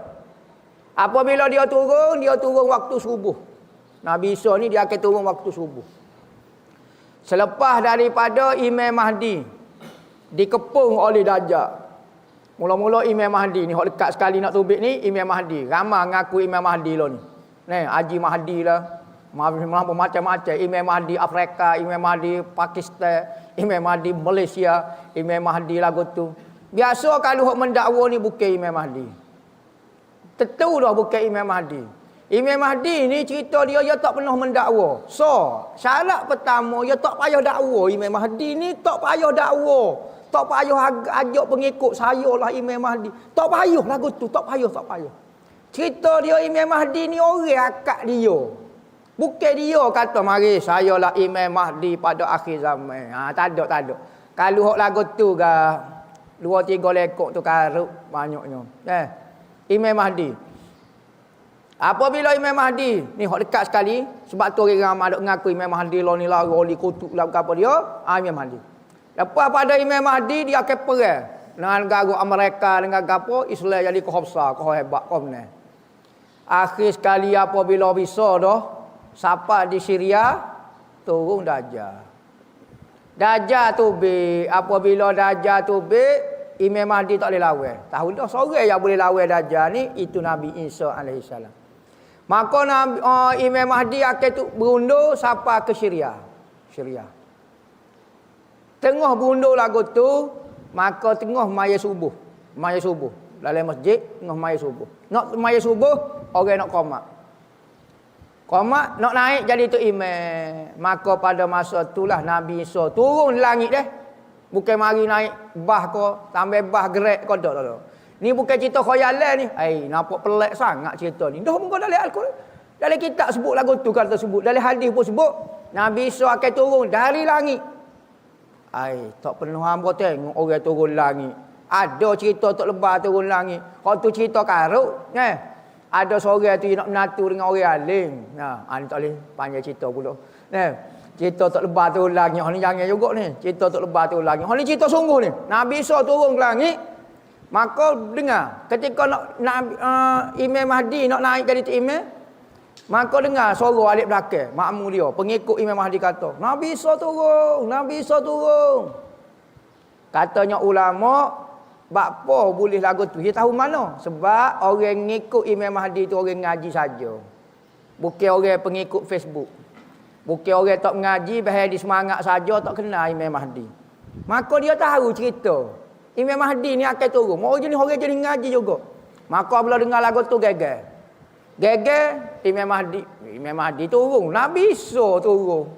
Apabila dia turun waktu subuh. Nabi Isa ni dia akan turun waktu subuh. Selepas daripada Imam Mahdi dikepung oleh Dajjal. Mula-mula Imam Mahdi ni, hok dekat sekali nak tubik ni, Imam Mahdi. Ramai ngaku Imam Mahdi lah ni. Haji Mahdi lah. Macam-macam. Imam Mahdi Afrika, Imam Mahdi Pakistan, Imam Mahdi Malaysia, Imam Mahdi lagu tu. Biasa kalau hok mendakwa ni bukan Imam Mahdi. Tentu dah bukan Imam Mahdi. Imam Mahdi ni cerita dia tak pernah mendakwa. Syarat pertama dia tak payah dakwa. Imam Mahdi ni tak payah dakwa. Tak payah ajak pengikut saya lah Imam Mahdi. Tak payah lagu tu, tak payah. Cerita dia Imam Mahdi ni orang akak dia. Bukan dia kata mari saya lah Imam Mahdi pada akhir zaman. Tak ada. Kalau hok lagu tu 2-3 lekok tu karut banyaknya. Imam Mahdi. Apabila Imam Mahdi ni hok dekat sekali sebab tu orang ramai dok ngaku Imam Mahdi lah ni lah oli kutuk lah apa dia? Imam Mahdi. Lepas pada Imam Mahdi dia akan perang dengan negara Amerika dengan apa Islam jadi kohbsar, hebat menang. Akhir sekali apabila bisa dah sampai di Syria turun Dajjal. Dajjal tubik. Apabila Dajjal tubik, Imam Mahdi tak boleh lawan. Tahu dah seorang yang boleh lawan Dajjal ni itu Nabi Isa alaihissalam. Maka Imam Mahdi akan tu berundur sampai ke Syria. Tengah berundur lagu tu, maka tengah maya subuh. Dalam masjid tengah maya subuh. Nak maya subuh, orang nak qomat. Qomat nak naik jadi tu imam. Maka pada masa itulah Nabi Isa turun langit dah. Bukan mari naik bah ko, tambah bah gerak ko dak dah. Ni bukan cerita khayalan ni. Nampak pelik sangat cerita ni. Dah muka dalam Al-Quran. Dalam kitab sebut lagu tu kata sebut. Dalam hadis pun sebut Nabi Isa akan turun dari langit. Tak pernah hamba tengok orang turun langit. Ada cerita Tok Lebah turun langit. Kalau tu cerita karut, ada seorang tu nak menatu dengan orang alim. Ni tak boleh panjang cerita pula. Cerita Tok Lebah turun langit. Ni jangan juga ni. Cerita Tok Lebah turun langit. Ni cerita sungguh ni. Nabi Isa turun ke langit. Maka dengar. Ketika Imam Mahdi nak naik jadi tu imam. Maka dengar suara alik belakang. Makmum dia. Pengikut Imam Mahdi kata. Nabi Isa turun. Nabi Isa turun. Katanya ulama. Bakpo boleh lagu tu. Dia tahu mana? Sebab orang ngikut Imam Mahdi tu orang ngaji saja. Bukan orang pengikut Facebook. Bukan orang tak mengaji, bahaya di semangat saja tak kenal Imam Mahdi. Maka dia tahu cerita. Imam Mahdi ni akan turun. Mau jenis orang jadi ngaji juga. Maka bila dengar lagu tu geger. Imam Mahdi turun. Nabi Isa turun.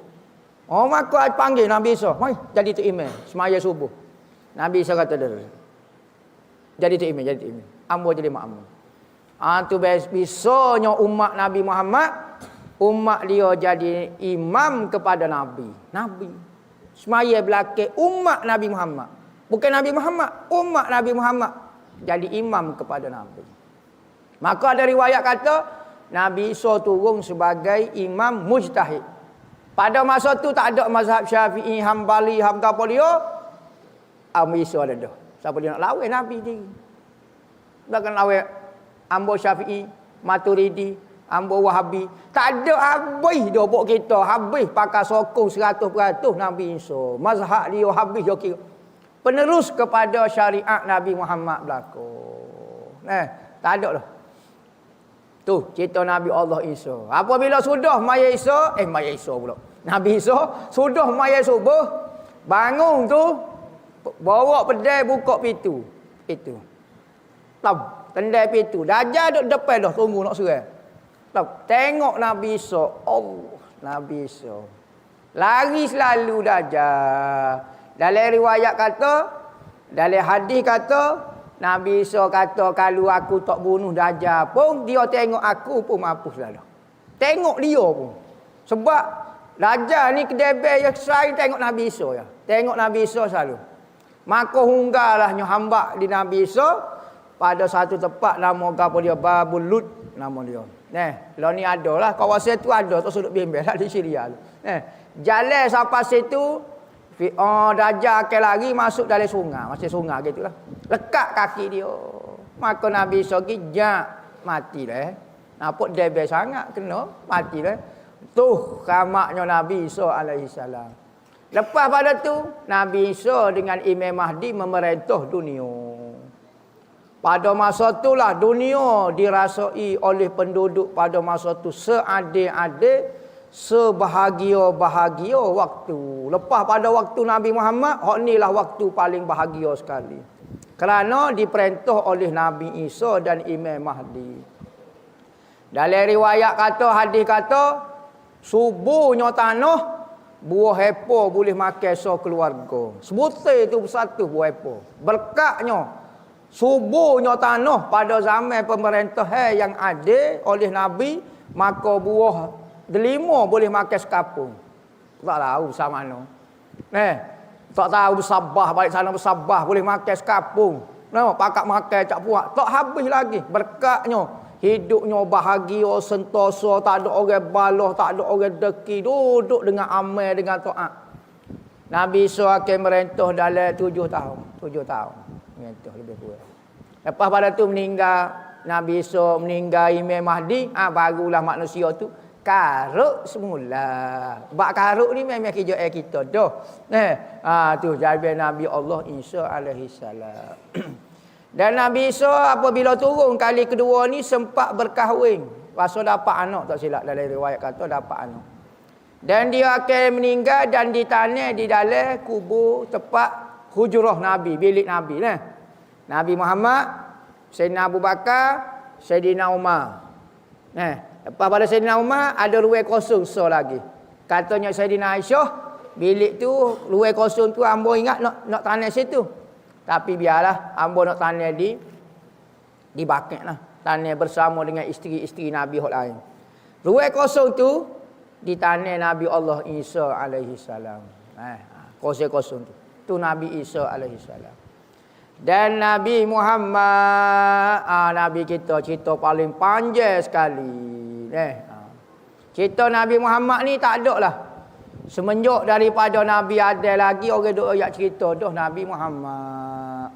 Maka panggil Nabi Isa. Mai jadi tu imam semaya subuh. Nabi Isa kata dia. Jadi tu imam. Ambo jadi makmum. Tu bisanya umat Nabi Muhammad, umat dia jadi imam kepada Nabi. Semaya belakang umat Nabi Muhammad. Bukan Nabi Muhammad, umat Nabi Muhammad jadi imam kepada Nabi. Maka ada riwayat kata Nabi Isa turun sebagai imam mujtahid. Pada masa tu tak ada mazhab Syafi'i, Hambali, apa dia. Nabi Isa ada dah. Siapa dia nak lawan Nabi ni? Takkan lawan ambo Syafi'i, Maturidi, ambo Wahabi. Tak ada habis dia buat kita. Habis pakai sokong 100% Nabi Isa. Mazhab dia habis dia kira. Penerus kepada syariat Nabi Muhammad berlaku. Tak ada dah. Tu cerita Nabi Allah Isa. Apabila sudah maya Isa pula. Nabi Isa sudah maya subuh, bangun tu, bawa pedai buka pintu. Itu. Tendai pintu. Dajjal duduk depan dah tunggu nak serang. Tengok Nabi Isa. Nabi Isa. Lari selalu Dajjal. Dalam riwayat kata, dalam hadis kata, Nabi Isa kata kalau aku tak bunuh Dajjal pun dia tengok aku pun mampus dah. Tengok dia pun. Sebab Dajjal ni kedebel yang selain tengok Nabi Isa ya. Tengok Nabi Isa selalu. Maka hunggallahnya hamba di Nabi Isa pada satu tempat nama apa dia Babul Lut nama dia. Lah ni adalah kawasan tu ada tu sudut bimbel lah di Syria tu. Jalan sampai situ Dajjal akan lari masuk dalam sungai. Masih sungai gitulah. Lekat kaki dia. Maka Nabi Isa gijak mati dah. Nampak debel sangat kena mati dah. Tu kamaknya Nabi Isa alaihissalam. Lepas pada tu Nabi Isa dengan Imam Mahdi memerintah dunia. Pada masa itulah dunia dirasai oleh penduduk pada masa tu seadil-adil, sebahagia-bahagia waktu. Lepas pada waktu Nabi Muhammad, inilah waktu paling bahagia sekali. Kerana diperintah oleh Nabi Isa dan Imam Mahdi. Dalam riwayat kata, hadis kata, subuhnya tanah, buah hepa boleh makan sekeluarga. Sebutir itu bersatu buah hepa. Berkatnya, subuhnya tanah pada zaman pemerintah yang adil oleh Nabi, maka buah delima boleh makan sekapung. Tak tahu sama mana. Tak tahu bersabah balik sana bersabah boleh makan sekapung. Pakak makan cak puak. Tak habis lagi. Berkatnya hidupnya bahagia, sentosa, tak ada orang balah, tak ada orang deki, duduk dengan amal, dengan taat. Nabi Isa akan merentah dalam 7 tahun. 7 tahun. Merentah lebih kurang. Lepas pada tu meninggal Nabi Isa, meninggal Imam Mahdi, barulah manusia tu karuk semula. Bak karuk ni memang kerja kita dah. Tu jadi Nabi Allah Isa alaihi salam. Dan Nabi Isa apabila turun kali kedua ni sempat berkahwin. Pasal dapat anak tak silap dalam riwayat kata dapat anak. Dan dia akan meninggal dan ditanam di dalam kubur tepat hujrah Nabi, bilik Nabi nah. Nabi Muhammad, Sayyidina Abu Bakar, Sayyidina Umar. Lepas pada Sayyidina Umar ada ruang kosong lagi. Katanya Sayyidina Aisyah, bilik tu ruang kosong tu ambo ingat nak tanam situ. Tapi biarlah ambo nak tanam di bakatlah. Tanam bersama dengan isteri-isteri Nabi hok lain. Ruang kosong tu ditanam Nabi Allah Isa alaihi salam. Kosong tu. Tu Nabi Isa alaihi salam. Dan Nabi Muhammad, Nabi kita cerita paling panjang sekali. Cerita Nabi Muhammad ni tak ada lah. Semenjak daripada Nabi ada lagi orang duk ayat cerita dah Nabi Muhammad.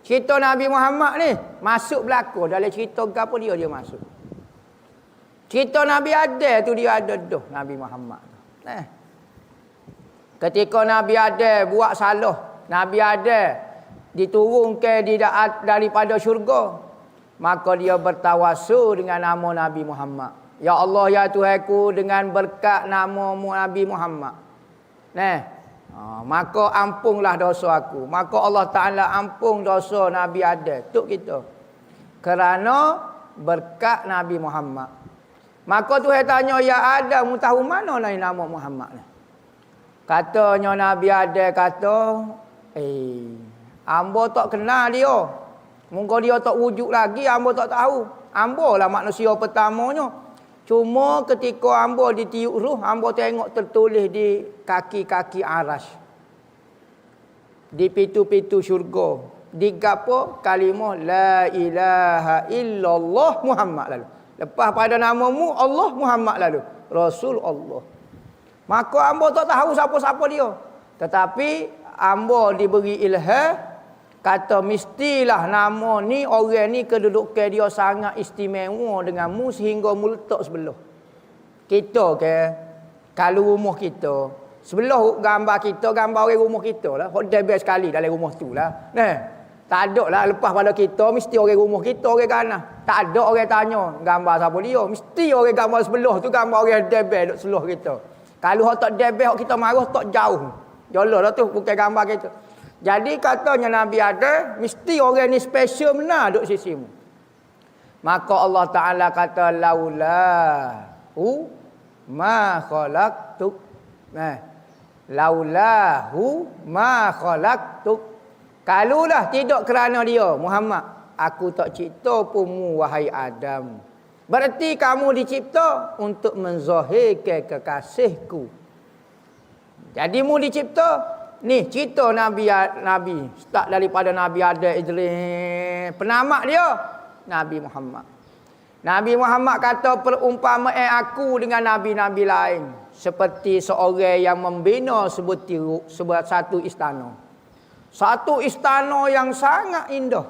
Cerita Nabi Muhammad ni masuk berlaku dalam cerita gapo dia masuk. Cerita Nabi ada tu dia ada dah Nabi Muhammad. Ketika Nabi ada buat salah, Nabi ada diturunkan daripada syurga, maka dia bertawasul dengan nama Nabi Muhammad. Ya Allah ya Tuhanku, dengan berkat nama Nabi Muhammad. Maka ampunlah dosa aku. Maka Allah Ta'ala ampun dosa Nabi ada tuk kita. Kerana berkat Nabi Muhammad. Maka Tuhan tanya, ya Adam, mu tahu mana nama Muhammad ni? Katanya Nabi ada kata, ambo tak kenal dia. Mungkin dia tak wujud lagi, ambo tak tahu. Ambo lah manusia pertamanya. Cuma ketika ambo ditiup ruh, ambo tengok tertulis di kaki-kaki aras. Di pintu-pintu syurga. Di gapo kalimah la ilaha illallah Muhammad lalu. Lepas pada namamu Allah Muhammad lalu. Rasul Allah. Maka ambo tak tahu siapa-siapa dia. Tetapi ambo diberi ilham, kata mestilah nama ni, orang ni kedudukan dia sangat istimewa denganmu sehingga mu letak sebelah. Kita kalau rumah kita, sebelah gambar kita, gambar orang rumah kita lah. Hot the best sekali dalam rumah tu lah. Tak ada lah lepas pada kita, mesti orang rumah kita, orang ganah. Tak ada orang tanya gambar siapa dia. Mesti orang gambar sebelah tu, gambar orang the best duk sebelah kita. Kalau hot tak the best, kita marah tak jauh. Jauh lah tu, bukan gambar kita. Jadi katanya Nabi ada, mesti orang ni special benar duk sisimu. Maka Allah Ta'ala kata, laulahu ma khalaqtuk. Laulahu ma khalaqtuk. Kalulah tidak kerana dia, Muhammad, aku tak cipta pun mu, wahai Adam. Berarti kamu dicipta untuk menzahirkan kekasihku. Jadi mu dicipta. Ni cerita Nabi start daripada Nabi Adam, Idris, penamak dia Nabi Muhammad. Nabi Muhammad kata perumpamaan aku dengan nabi-nabi lain seperti seorang yang membina sebuah satu istana. Satu istana yang sangat indah.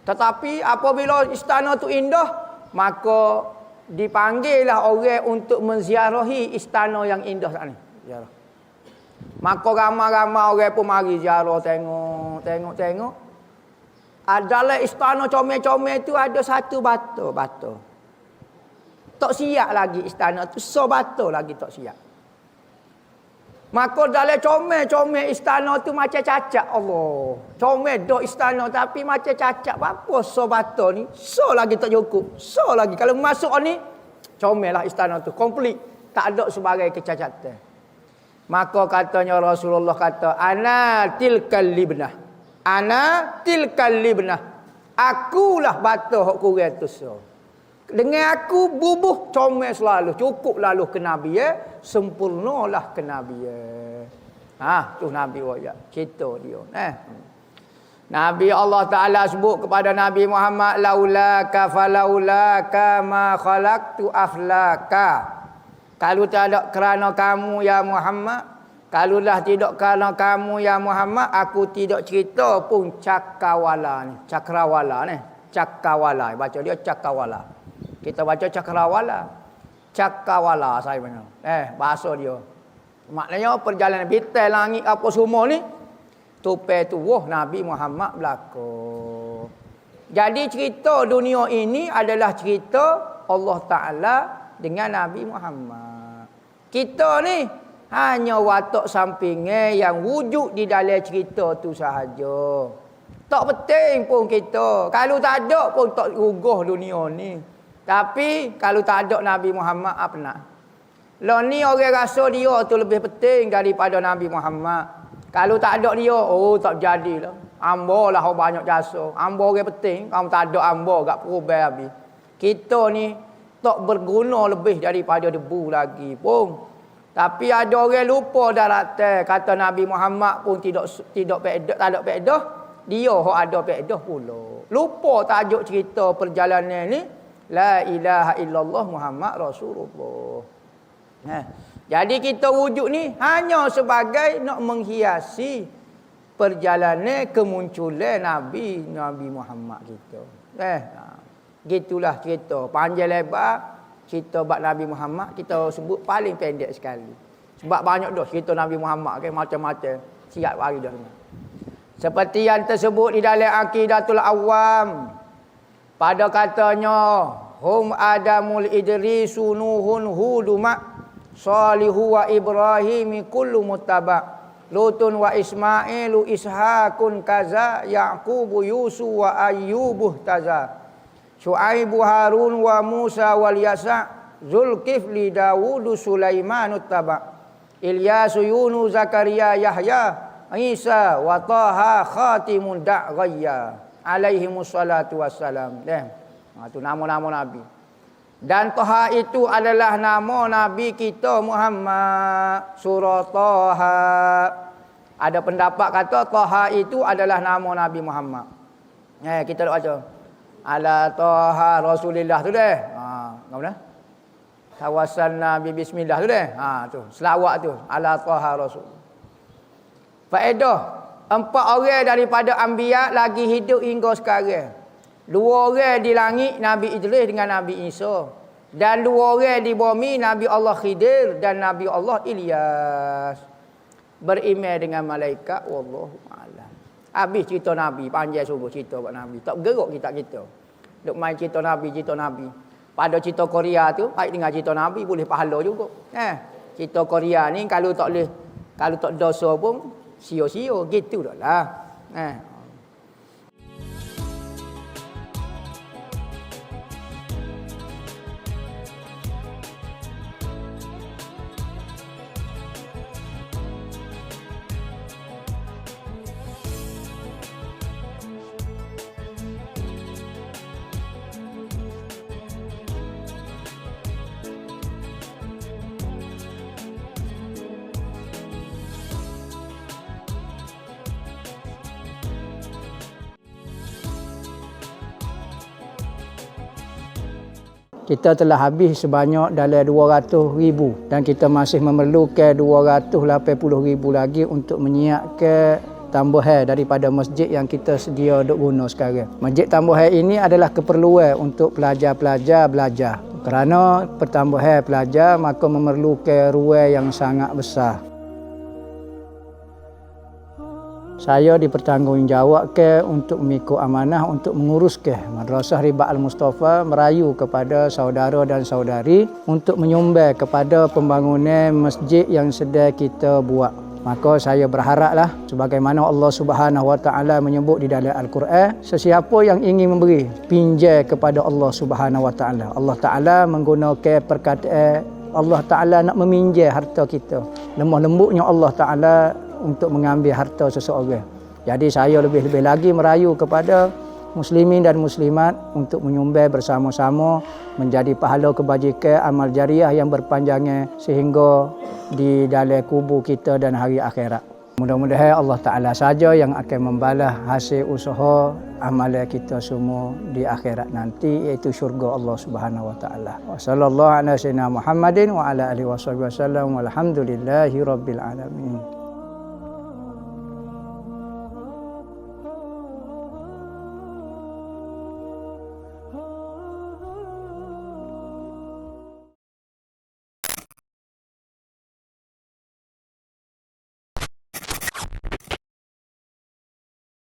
Tetapi apabila istana tu indah, maka dipanggillah orang untuk menziarahi istana yang indah ni. Ziarah. Maka ramai-ramai orang pun mari ziarah, tengok. Dalam istana comel-comel tu ada satu batu. Tak siap lagi istana tu, batu lagi tak siap. Maka dalam comel-comel istana tu macam cacat Allah. Comel dok istana tapi macam cacat. Apa batu ni? Lagi tak cukup. Lagi. Kalau masuk ni, comel lah istana tu. Komplit. Tak ada sebagai kecacatan. Maka katanya Rasulullah kata, ana tilkal libnah. Akulah batu hok kurang tu Dengan aku bubuh comel selalu. Cukup lalu ke Nabi sempurnalah ke Nabi tu Nabi wajah. Cerita dia. Nabi Allah Ta'ala sebut kepada Nabi Muhammad, laulaka falaulaka ma khalaqtu aflaka. Kalau tidak kerana kamu ya Muhammad, kalaulah tidak kerana kamu ya Muhammad, aku tidak cerita pun cakrawala ni. Cakrawala. Baca dia cakrawala. Kita baca cakrawala. cakrawala saya punya. Bahasa dia. Maknanya perjalanan bintang langit apa semua ni tupai tubuh Nabi Muhammad berlaku. Jadi cerita dunia ini adalah cerita Allah Ta'ala dengan Nabi Muhammad. Kita ni hanya watak sampingnya yang wujud di dalam cerita tu sahaja. Tak penting pun kita. Kalau tak ada pun tak guguh dunia ni. Tapi kalau tak ada Nabi Muhammad apa nak? Lah ni orang rasa dia tu lebih penting daripada Nabi Muhammad. Kalau tak ada dia, tak jadilah. Hamba lah banyak jasa. Hamba orang penting. Kamu tak ada hamba, tak perubah habis. Kita ni tak berguna lebih daripada debu lagi pun. Tapi ada orang lupa daratan. Kata Nabi Muhammad pun tidak faedah, tak ada faedah. Dia hok ada faedah pula. Lupa tajuk cerita perjalanan ni. La ilaha illallah Muhammad Rasulullah. Jadi kita wujud ni hanya sebagai nak menghiasi perjalanan kemunculan Nabi Muhammad kita. Gitulah cerita panjang lebar cerita bab Nabi Muhammad kita sebut paling pendek sekali. Sebab banyak dah cerita Nabi Muhammad macam-macam siap hari dah. Seperti yang tersebut di dalam Aqidatul Awam pada katanya hum Adamul Idrisu Nuhun Huduma Salihu wa Ibrahim kullu muttaba Lutun wa Ismailu Ishakun kaza Yaqubu Yusuf wa Ayyubuh taza Syuaibu Harun wa Musa wal Yasa Zulkifli Dawudu Sulaimanut taba Ilyasu Yunus Zakaria Yahya Isa wa Taha Khatimun Da'ghayya alaihimus salatu wassalam. Itu nama-nama Nabi. Dan Taha itu adalah nama Nabi kita Muhammad. Surah Taha. Ada pendapat kata Taha itu adalah nama Nabi Muhammad. Kita nak baca. Ala Taha Rasulillah tu deh. Mana? Tawassalna bi bismillah tu deh. Tu selawat tu. Ala Taha Rasul. Faedah 4 orang daripada anbiya lagi hidup hingga sekarang. 2 orang di langit Nabi Idris dengan Nabi Isa. Dan 2 orang di bumi Nabi Allah Khidir dan Nabi Allah Ilyas. Beriman dengan malaikat wallahu a'lam. Habis cerita Nabi, panjang sungguh cerita buat Nabi. Tak bergerak kita. Duk main cerita Nabi. Pada cerita Korea tu, baik dengar cerita Nabi boleh pahala juga. Cerita Korea ni kalau tak dosa pun sia-sia gitu dah lah. Kita telah habis sebanyak dalam 200,000 dan kita masih memerlukan 280,000 lagi untuk menyiapkan tambahan daripada masjid yang kita sedia duk guna sekarang. Masjid tambahan ini adalah keperluan untuk pelajar-pelajar belajar. Kerana pertambahan pelajar maka memerlukan ruang yang sangat besar. Saya dipertanggungjawabkan untuk mengikut amanah untuk menguruskan Madrasah Ribat Al-Mustafa merayu kepada saudara dan saudari untuk menyumbang kepada pembangunan masjid yang sedang kita buat. Maka saya berharaplah sebagaimana Allah Subhanahu Wa Taala menyebut di dalam Al-Quran, sesiapa yang ingin memberi pinjam kepada Allah Subhanahu Wa Taala. Allah Taala menggunakan perkataan Allah Taala nak meminjam harta kita. Lemah lembutnya Allah Taala untuk mengambil harta seseorang. Jadi saya lebih-lebih lagi merayu kepada muslimin dan muslimat untuk menyumbang bersama-sama menjadi pahala kebajikan amal jariah yang berpanjangan sehingga di dalam kubur kita dan hari akhirat. Mudah-mudahan Allah Ta'ala saja yang akan membalas hasil usaha amalan kita semua di akhirat nanti, iaitu syurga Allah Subhanahu Wa Ta'ala. Wa sallallahu ala sayyidina Muhammadin wa ala alihi wasallam walhamdulillahi rabbil alamin.